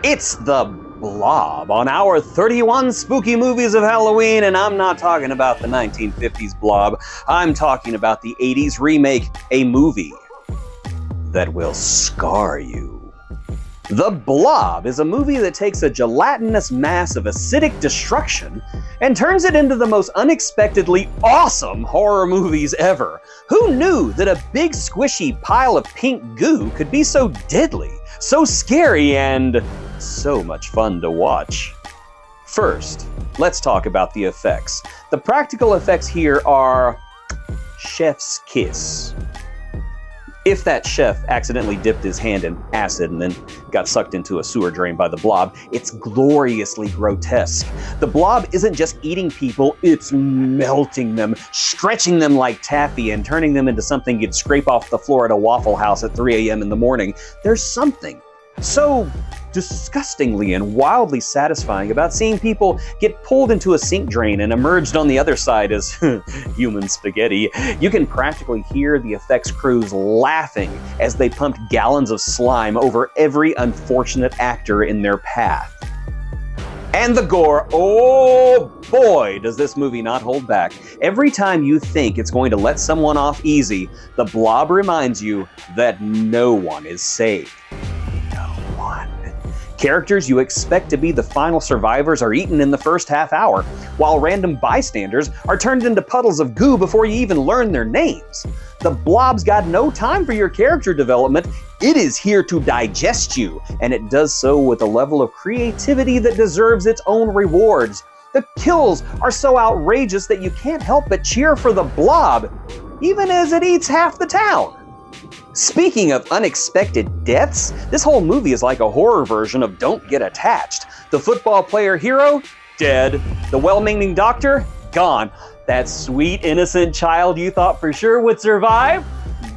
It's the Blob on our 31 spooky movies of Halloween, and I'm not talking about the 1950s Blob. I'm talking about the 80s remake, a movie that will scar you. The Blob is a movie that takes a gelatinous mass of acidic destruction and turns it into the most unexpectedly awesome horror movies ever. Who knew that a big squishy pile of pink goo could be so deadly, so scary, and so much fun to watch? First, let's talk about the effects. The practical effects here are chef's kiss. If that chef accidentally dipped his hand in acid and then got sucked into a sewer drain by the Blob, it's gloriously grotesque. The Blob isn't just eating people, it's melting them, stretching them like taffy and turning them into something you'd scrape off the floor at a Waffle House at 3 a.m. in the morning. There's something so disgustingly and wildly satisfying about seeing people get pulled into a sink drain and emerged on the other side as human spaghetti. You can practically hear the effects crews laughing as they pumped gallons of slime over every unfortunate actor in their path. And the gore, oh boy, does this movie not hold back. Every time you think it's going to let someone off easy, the Blob reminds you that no one is safe. Characters you expect to be the final survivors are eaten in the first half hour, while random bystanders are turned into puddles of goo before you even learn their names. The Blob's got no time for your character development. It is here to digest you, and it does so with a level of creativity that deserves its own rewards. The kills are so outrageous that you can't help but cheer for the Blob, even as it eats half the town. Speaking of unexpected deaths, this whole movie is like a horror version of Don't Get Attached. The football player hero, dead. The well-meaning doctor, gone. That sweet, innocent child you thought for sure would survive?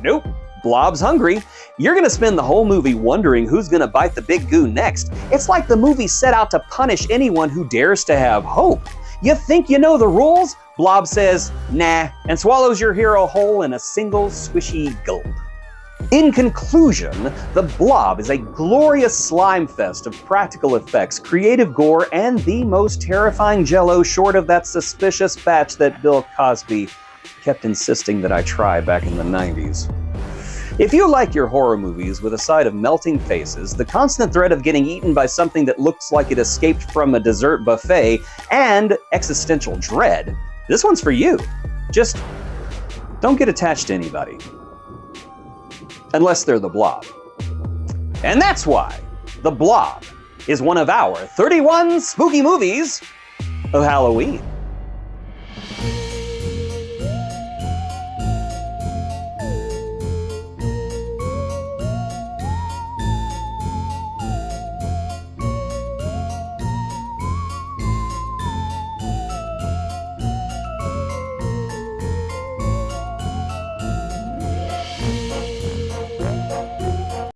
Nope. Blob's hungry. You're gonna spend the whole movie wondering who's gonna bite the big goo next. It's like the movie set out to punish anyone who dares to have hope. You think you know the rules? Blob says, nah, and swallows your hero whole in a single squishy gulp. In conclusion, The Blob is a glorious slime fest of practical effects, creative gore, and the most terrifying jello short of that suspicious batch that Bill Cosby kept insisting that I try back in the 90s. If you like your horror movies with a side of melting faces, the constant threat of getting eaten by something that looks like it escaped from a dessert buffet, and existential dread, this one's for you. Just don't get attached to anybody. Unless they're the Blob. And that's why The Blob is one of our 31 spooky movies of Halloween.